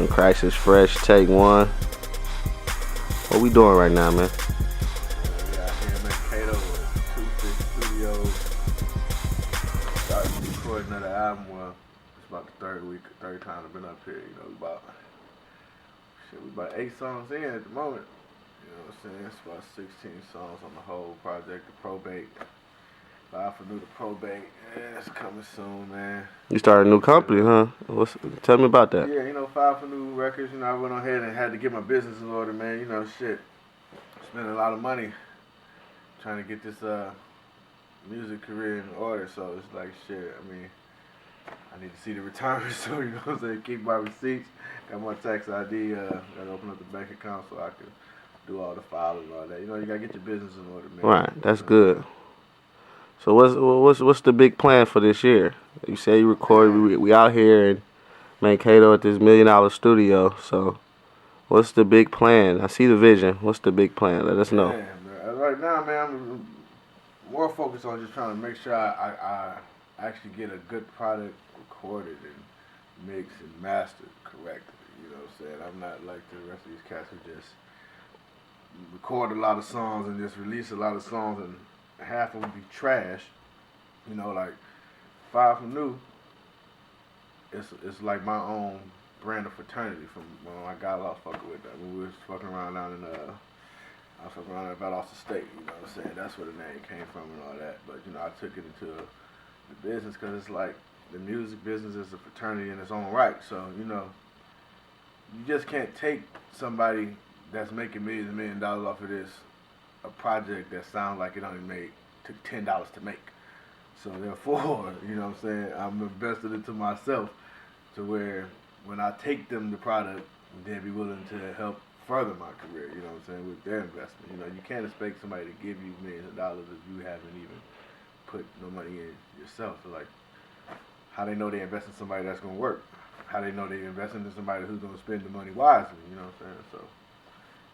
Crisis Fresh, take one. What we doing right now, man? Yeah, here in Mankato with 26 Studios. Started recording another album. Well, it's about the third time I've been up here. You know, we about 8 songs in at the moment. You know what I'm saying? It's about 16 songs on the whole project. The Probate. 5 for New to Probate. Yeah, it's coming soon, man. You started a new company, huh? Tell me about that. Yeah, 5 for New Records. I went on ahead and had to get my business in order, man. Shit. Spending a lot of money trying to get this music career in order. So it's like, shit, I need to see the retirement soon, you know what I'm saying? Keep my receipts. Got my tax ID. Gotta open up the bank account so I can do all the filing and all that. You gotta get your business in order, man. Right, that's good. So what's the big plan for this year? You say you recorded. We out here in Mankato at this $1 million studio. So what's the big plan? I see the vision. What's the big plan? Let us know. Man, right now, man, I'm more focused on just trying to make sure I actually get a good product recorded and mixed and mastered correctly. You know what I'm saying? I'm not like the rest of these cats who just record a lot of songs and just release a lot of songs and half of them be trash. Like 5 for New. It's like my own brand of fraternity from when I got lost fucking with that. When we was fucking around down in I was fucking around about Austin State. You know what I'm saying? That's where the name came from and all that. But I took it into the business because it's like the music business is a fraternity in its own right. So you just can't take somebody that's making millions and $1 million off of this a project that sounds like it only took $10 to make. So therefore, you know what I'm saying, I'm invested into myself to where when I take them the product, they'll be willing to help further my career, you know what I'm saying, with their investment. You can't expect somebody to give you millions of dollars if you haven't even put no money in yourself. So like, how they know they invest in somebody that's gonna work? How they know they invest in somebody who's gonna spend the money wisely, you know what I'm saying? So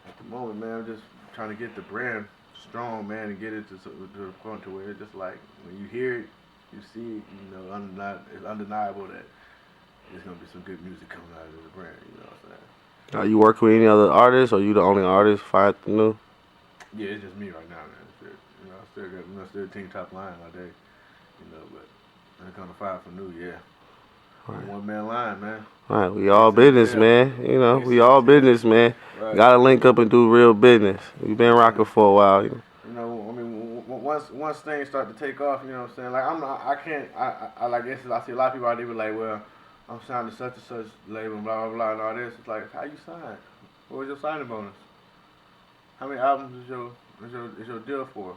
at the moment, man, I'm just trying to get the brand strong, man, and get it to the point to where it's just like when you hear it, you see it, it's undeniable that there's gonna be some good music coming out of the brand. You know what I'm saying? Are you working with any other artists, or you the only artist? 5 for New? Yeah, it's just me right now, man. I still team top line all day, but when it comes to 5 for New, yeah. Right. One man line, man. All right, we all business, man. We all business, man. Right. Gotta link up and do real business. We've been rocking for a while. Once things start to take off, you know what I'm saying? Like I see a lot of people out there be like, well, I'm signed to such and such label, blah blah blah, and all this. It's like, how you sign? What was your signing bonus? How many albums is your deal for?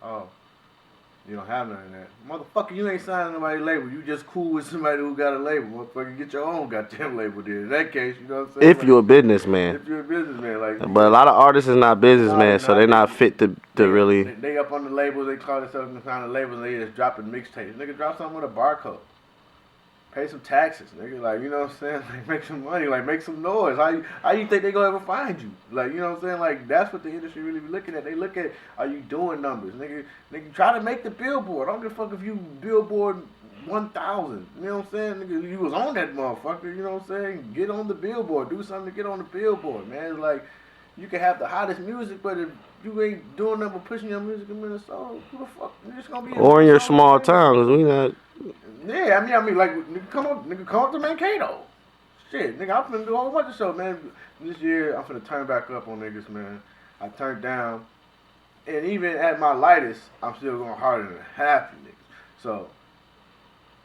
Oh. You don't have none of that. Motherfucker, you ain't signing nobody's label. You just cool with somebody who got a label. Motherfucker, get your own goddamn label then. In that case, you know what I'm saying? If you're a businessman. If you're a businessman. But a lot of artists is not businessmen, so they're not fit to really... They up on the labels, they call themselves and sign the labels, and they just dropping mixtapes. Nigga, drop something with a barcode. Pay some taxes, nigga. Like, you know what I'm saying? Like, make some money. Like, make some noise. How you think they gonna ever find you? Like, you know what I'm saying? Like, that's what the industry really be looking at. They look at, are you doing numbers? Nigga, try to make the Billboard. I don't give a fuck if you Billboard 1,000. You know what I'm saying? Nigga, you was on that motherfucker. You know what I'm saying? Get on the Billboard. Do something to get on the Billboard, man. It's like, you can have the hottest music, but if you ain't doing nothing but pushing your music in Minnesota, who the fuck? You're just gonna be or in your small town, because we not... Yeah, I mean, like, nigga, come up to Mankato. Shit, nigga, I'm finna do a whole bunch of shows, man. This year, I'm finna turn back up on niggas, man. I turned down, and even at my lightest, I'm still going harder than half you niggas. So,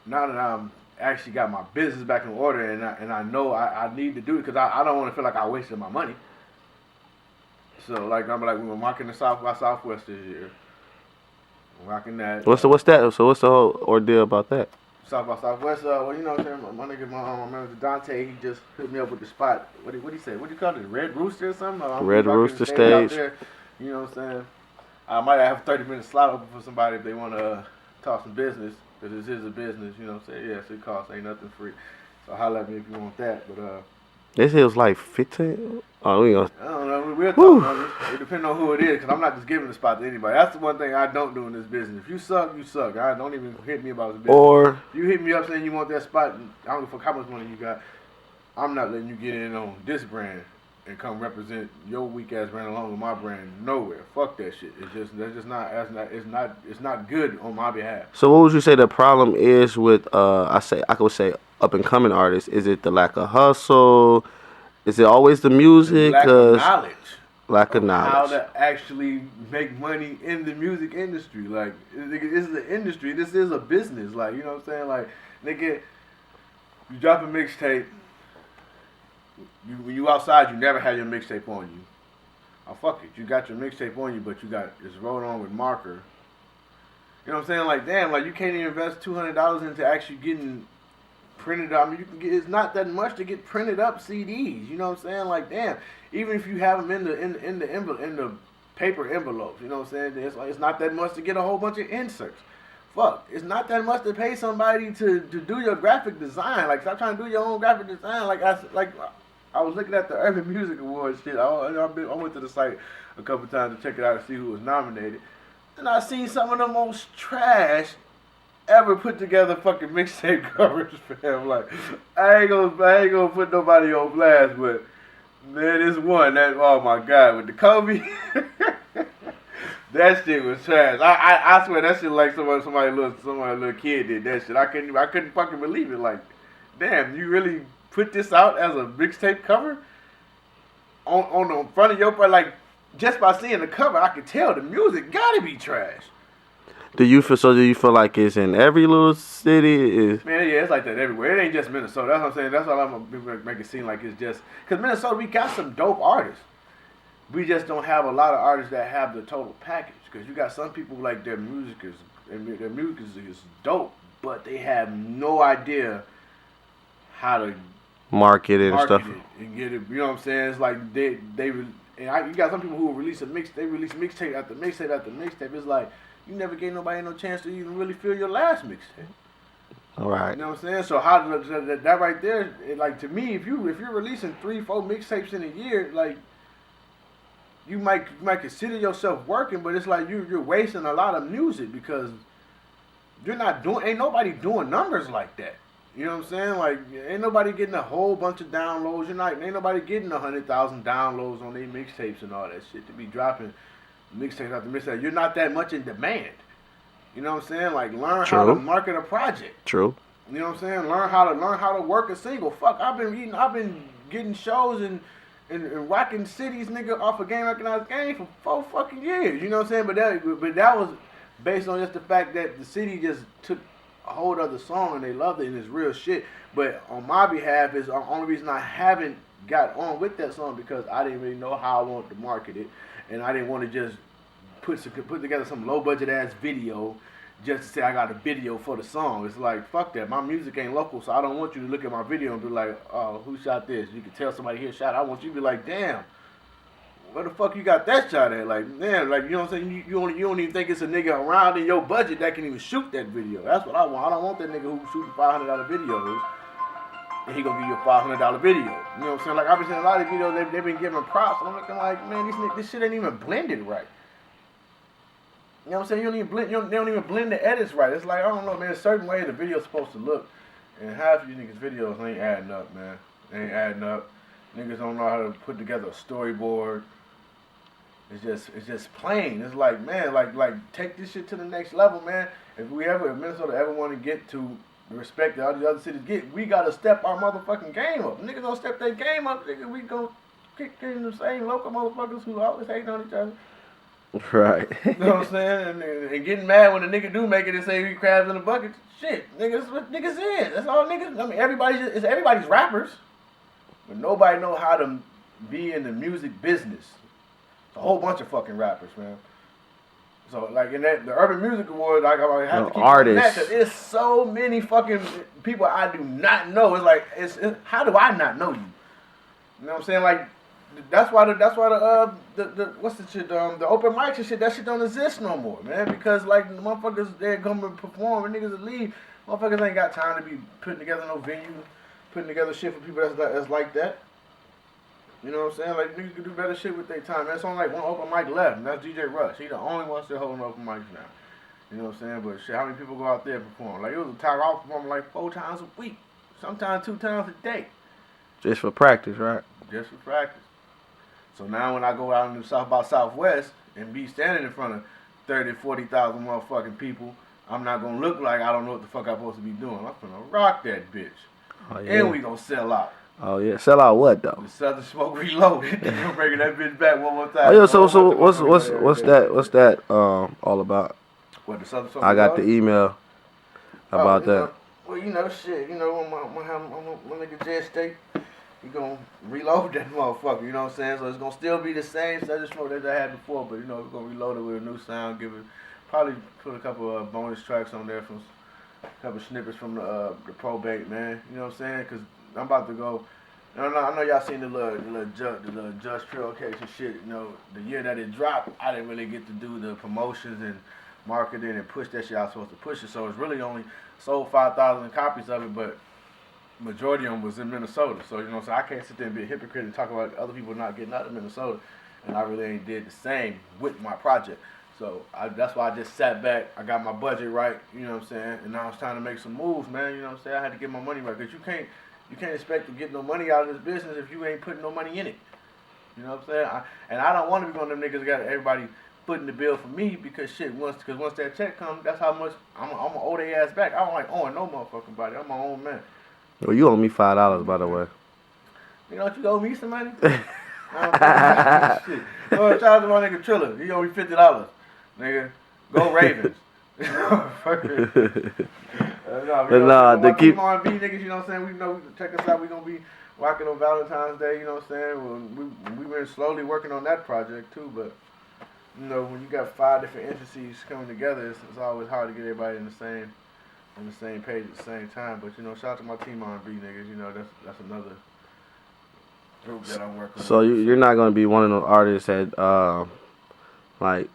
now that I'm actually got my business back in order, and I know I need to do it, because I don't want to feel like I wasted my money. So, like, I'm like, we're rocking the South by Southwest this year. I'm rocking that. What's that? So, what's the whole ordeal about that? South by Southwest, well, you know what I'm saying? My nigga, my manager Dante, he just hit me up with the spot. What he say? What do you call it? Red Rooster or something? Red Rooster stage. You know what I'm saying? I might have a 30-minute slot open for somebody if they want to talk some business, because this is a business, you know what I'm saying? Yes, it costs, ain't nothing free. So holla at me if you want that, but They say it was like 15. Oh, we gonna. I don't know. We'll talk about it. It depends on who it is, because I'm not just giving the spot to anybody. That's the one thing I don't do in this business. If you suck, you suck. I don't even hit me about the business. Or if you hit me up saying you want that spot, I don't give a fuck how much money you got. I'm not letting you get in on this brand and come represent your weak ass brand along with my brand nowhere. Fuck that shit. It's not good on my behalf. So what would you say the problem is with I could say up and coming artists? Is it the lack of hustle? Is it always the The music? lack of knowledge Lack of of how knowledge. to actually make money in the music industry. Like, this is an industry. This is a business. Like, you know what I'm saying? Like, nigga, you drop a mixtape. When you outside, you never had your mixtape on you. Oh, fuck it. You got your mixtape on you, but you got it's rolled on with marker. You know what I'm saying? Like, damn, like, you can't even invest $200 into actually getting printed up. I mean, you can get, it's not that much to get printed up CDs. You know what I'm saying? Like, damn, even if you have them in the paper envelopes, you know what I'm saying? It's not that much to get a whole bunch of inserts. Fuck, it's not that much to pay somebody to do your graphic design. Like, stop trying to do your own graphic design. I was looking at the Urban Music Awards shit. I went to the site a couple times to check it out and see who was nominated. And I seen some of the most trash ever put together fucking mixtape covers, fam. Like, I ain't gonna put nobody on blast, but man, this one that, oh my god, with the Kobe, that shit was trash. I swear that shit like somebody little kid did that shit. I couldn't fucking believe it. Like, damn, you really put this out as a mixtape cover on the front of your, like, just by seeing the cover, I could tell the music gotta be trash. Do you feel like it's in every little city? Man, yeah, it's like that everywhere. It ain't just Minnesota. That's what I'm saying. That's all I'm gonna make it seem like it's just because Minnesota, we got some dope artists. We just don't have a lot of artists that have the total package. Because you got some people like their music is dope, but they have no idea how to Market it and stuff. and get it. You know what I'm saying? It's like you got some people who release mixtape after mixtape after mixtape. It's like you never gave nobody no chance to even really feel your last mixtape. All right. You know what I'm saying? So how that right there, like, to me, if you're releasing 3-4 mixtapes in a year, like, you might consider yourself working, but it's like you're wasting a lot of music because ain't nobody doing numbers like that. You know what I'm saying? Like, ain't nobody getting a whole bunch of downloads. Ain't nobody getting 100,000 downloads on their mixtapes and all that shit to be dropping mixtape after mixtape. You're not that much in demand. You know what I'm saying? Like, learn how to market a project. True. You know what I'm saying? Learn how to work a single. Fuck, I've been getting shows and rocking cities, nigga, off of Game Recognized Game for 4 fucking years. You know what I'm saying? But that was based on just the fact that the city just took a hold of the song and they loved it and it's real shit. But on my behalf, is the only reason I haven't got on with that song because I didn't really know how I wanted to market it, and I didn't want to just put together some low budget ass video just to say I got a video for the song. It's like, fuck that. My music ain't local, so I don't want you to look at my video and be like, oh, who shot this? You can tell somebody here shot. I want you to be like, damn, where the fuck you got that shot at? Like, damn, like, you know what I'm saying? You don't even think it's a nigga around in your budget that can even shoot that video. That's what I want. I don't want that nigga who's shooting $500 videos and he gonna give you a $500 video. You know what I'm saying? Like, I've been seeing a lot of videos they've been giving props, and I'm looking like, man, this shit ain't even blended right. You know what I'm saying? They don't even blend the edits right. It's like, I don't know, man. There's a certain way the video's supposed to look, and half of you niggas' videos ain't adding up, man. They ain't adding up. Niggas don't know how to put together a storyboard. It's just plain. It's like, man, like take this shit to the next level, man. If Minnesota ever want to get to the respect that all these other cities get, we gotta step our motherfucking game up. Niggas don't step their game up, nigga. We gon' kick in the same local motherfuckers who always hating on each other. Right. You know what I'm saying? And getting mad when a nigga do make it and say he crabs in a bucket. Shit, niggas, that's what niggas is. That's all niggas. I mean, everybody's rappers, but nobody know how to be in the music business. It's a whole bunch of fucking rappers, man. So, like, in the Urban Music Awards, I have to keep artists. That, there's so many fucking people I do not know. It's like, how do I not know you? You know what I'm saying? Like, that's why the what's the shit, the open mics and shit, that shit don't exist no more, man. Because, like, the motherfuckers, they're going to perform and niggas will leave. Motherfuckers ain't got time to be putting together no venue, putting together shit for people that's like that. You know what I'm saying? Like, niggas can do better shit with their time. That's only like one open mic left, and that's DJ Rush. He the only one still holding open mics now. You know what I'm saying? But shit, how many people go out there and perform? Like, it was a time I was performing like 4 times a week, sometimes 2 times a day. Just for practice, right? Just for practice. So now when I go out in the South by Southwest and be standing in front of 30, 40,000 motherfucking people, I'm not gonna look like I don't know what the fuck I'm supposed to be doing. I'm gonna rock that bitch. Oh, yeah. And we gonna sell out. Oh yeah, sell out what though? The Southern Smoke Reloaded. We're bringing that bitch back one more time. Oh yeah, so what's that all about? What, the Southern Smoke I got the Reloaded? email about that. Well, shit, my nigga Jay Estate, he gonna reload that motherfucker, you know what I'm saying? So it's gonna still be the same Southern Smoke that I had before, but we're gonna reload it with a new sound, probably put a couple of bonus tracks on there from a couple snippets from the probate, man. You know what I'm saying? Cause I'm about to go. I know y'all seen the little Judge Trail case and shit. The year that it dropped, I didn't really get to do the promotions and marketing and push that shit I was supposed to push it. So it's really only sold 5,000 copies of it, but majority of them was in Minnesota. So so I can't sit there and be a hypocrite and talk about other people not getting out of Minnesota, and I really ain't did the same with my project. So that's why I just sat back. I got my budget right, you know what I'm saying, and now it's time to make some moves, man. You know what I'm saying? I had to get my money right, because you can't expect to get no money out of this business if you ain't putting no money in it. You know what I'm saying? And I don't want to be one of them niggas that got everybody footing the bill for me, because once that check comes, that's how much I'm gonna owe their ass back. I don't like owing no motherfucking body. I'm my own man. Well, you owe me $5 by the way. Don't you owe me some money? Shit. Shout out to my nigga Triller. He owe me $50. Nigga, go Ravens. To keep R&B niggas, you know what I'm saying? Check us out. We gonna be rocking on Valentine's Day, you know what I'm saying? We've been slowly working on that project too, but when you got 5 different entities coming together, it's always hard to get everybody on the same page at the same time. But shout out to my team R&B niggas. That's another group that I'm working with. So you're not gonna be one of those artists that like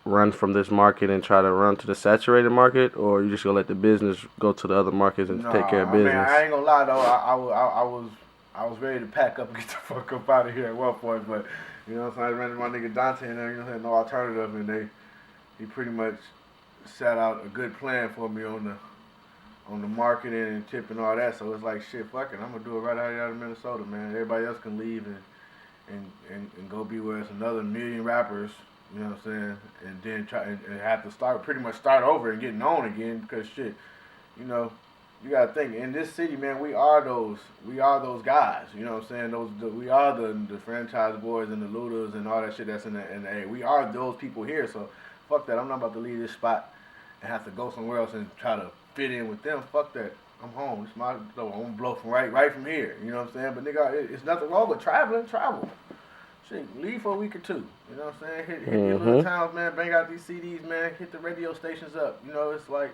run from this market and try to run to the saturated market, or you just gonna let the business go to the other markets and take care of business? I ain't gonna lie though, I was ready to pack up and get the fuck up out of here at one point, but so I ran into my nigga Dante and there, had no alternative, and he pretty much set out a good plan for me on the marketing and tip and all that. So it's like, shit, fuck it, I'm gonna do it right out of Minnesota, man. Everybody else can leave and go be where it's another million rappers. You know what I'm saying? And then try and have to pretty much start over and get known again, because shit, you gotta think, in this city, man, we are those guys. You know what I'm saying? We are the franchise boys and the looters and all that shit that's in the A. We are those people here. So fuck that. I'm not about to leave this spot and have to go somewhere else and try to fit in with them. Fuck that. I'm home. It's my door. I'm gonna blow from right from here. You know what I'm saying? But nigga, it's nothing wrong with travel. Shit, leave for a week or two. You know what I'm saying? Hit your little towns, man. Bang out these CDs, man. Hit the radio stations up. It's like,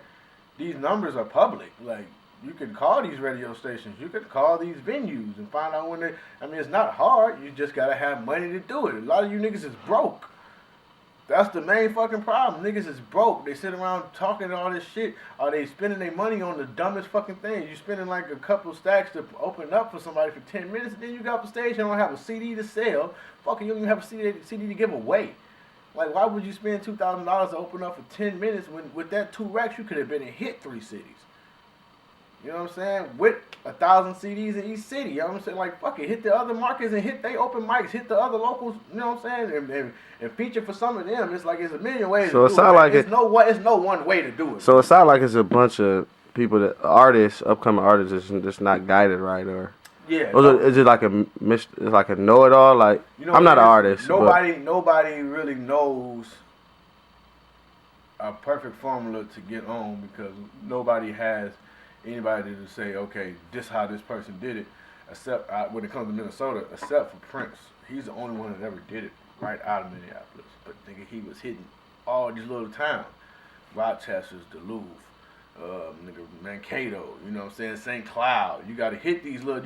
these numbers are public. Like, you can call these radio stations. You can call these venues and find out when it's not hard. You just gotta have money to do it. A lot of you niggas is broke. That's the main fucking problem. Niggas is broke. They sit around talking all this shit. Are they spending their money on the dumbest fucking things? You spending like a couple stacks to open up for somebody for 10 minutes, and then you got up the stage and don't have a CD to sell. Fucking, you don't even have a CD to give away. Like, why would you spend $2,000 to open up for 10 minutes when with that 2 racks you could have been and hit 3 cities? You know what I'm saying? With 1,000 CDs in each city. You know what I'm saying? Like, fuck it. Hit the other markets and hit they open mics. Hit the other locals. You know what I'm saying? And feature for some of them. It's like, it's a million ways to do it. It's no one way to do it. So it sounds like it's a bunch of people upcoming artists, is just not guided right, or yeah. Is it like a know-it-all? Like, I'm not an artist. Nobody really knows a perfect formula to get on, because nobody has anybody to say, okay, this how this person did it, except when it comes to Minnesota, except for Prince. He's the only one that ever did it right out of Minneapolis. But nigga, he was hitting all these little towns, Rochester's, Duluth, nigga, Mankato, you know what I'm saying, St. Cloud. You gotta hit these little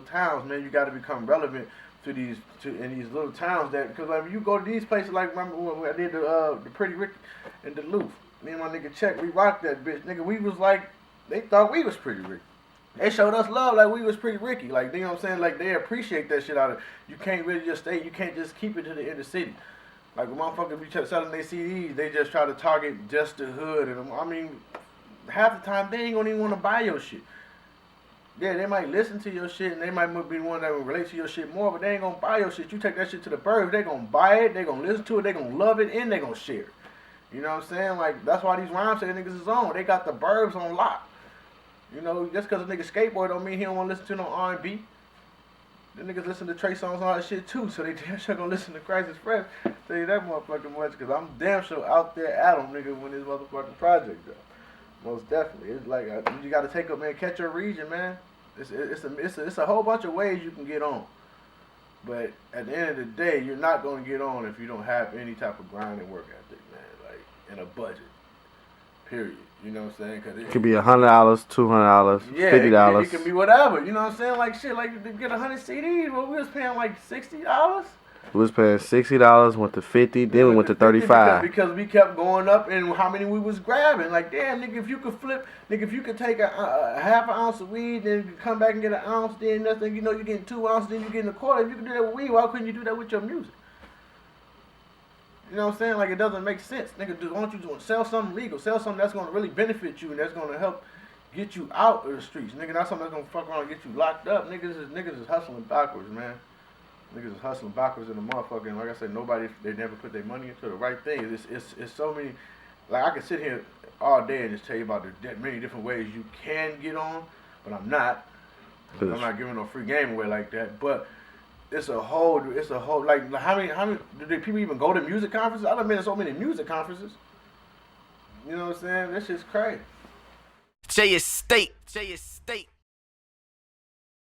towns, man. You gotta become relevant in these little towns, because like, you go to these places, like, remember when I did the Pretty Ricky in Duluth, me and my nigga Check, we rocked that bitch, nigga. We was like, they thought we was Pretty Ricky. They showed us love like we was Pretty Ricky. Like, you know what I'm saying? Like, they appreciate that shit out of it. You can't really just you can't just keep it to the inner city. Like, when motherfuckers be selling their CDs, they just try to target just the hood. And I mean, half the time, they ain't gonna even want to buy your shit. Yeah, they might listen to your shit and they might be the one that will relate to your shit more, but they ain't gonna buy your shit. You take that shit to the burbs, they gonna buy it, they gonna listen to it, they gonna love it, and they gonna share it. You know what I'm saying? Like, that's why these rhymes say niggas is on. They got the burbs on lock. You know, just because a nigga skateboard don't mean he don't want to listen to no R&B. The niggas listen to Trey songs and all that shit too, so they damn sure gonna listen to Crisis Fresh. Tell you that motherfucking much, because I'm damn sure out there at them, nigga, when this motherfucking project though. Most definitely. It's like, you gotta take up, man, catch your region, man. It's a whole bunch of ways you can get on. But at the end of the day, you're not gonna get on if you don't have any type of grind and work ethic, man. Like, in a budget. Period. You know what I'm saying? Cause It could be $100, $200, yeah, $50. it can be whatever. You know what I'm saying? Like shit, like to get 100 CDs, well, we was paying like $60. We was paying $60, went to 50, then we went to 35. Because we kept going up and how many we was grabbing. Like, damn, nigga, if you could flip, nigga, if you could take a half an ounce of weed, then come back and get an ounce, then nothing, you know, you're getting 2 ounces, then you're getting a quarter. If you can do that with weed, why couldn't you do that with your music? You know what I'm saying? Like, it doesn't make sense. Nigga, why don't you sell something legal? Sell something that's going to really benefit you and that's going to help get you out of the streets. Nigga, not something that's going to fuck around and get you locked up. Niggas is hustling backwards, man. Niggas is hustling backwards in the motherfucker. And like I said, they never put their money into the right thing. It's so many. Like, I can sit here all day and just tell you about the many different ways you can get on, but I'm not. I'm not giving no free game away like that. But it's a whole, like, how many, do people even go to music conferences? I done been to so many music conferences. You know what I'm saying? This shit's crazy. JayestateTV.